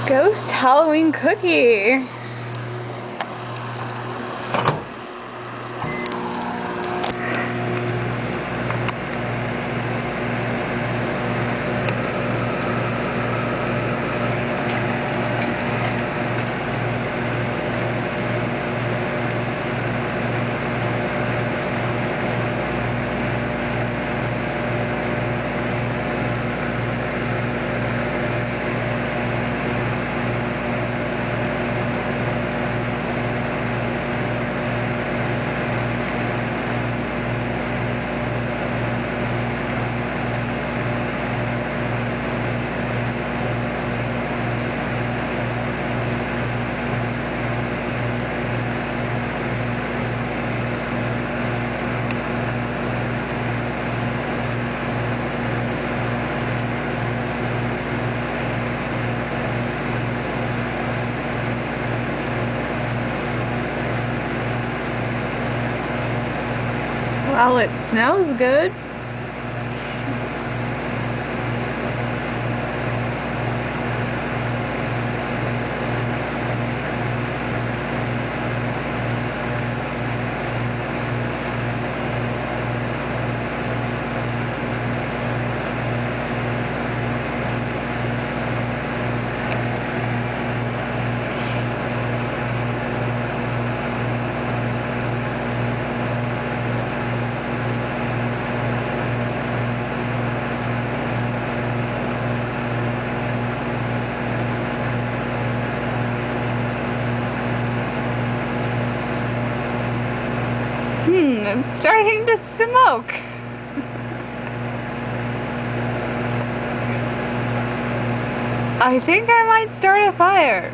Ghost Halloween cookie. Well, it smells good. It's starting to smoke. I think I might start a fire.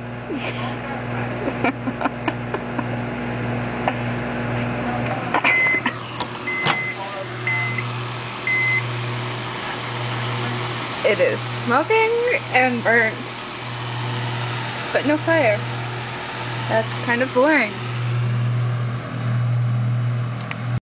It is smoking and burnt, but no fire. That's kind of boring.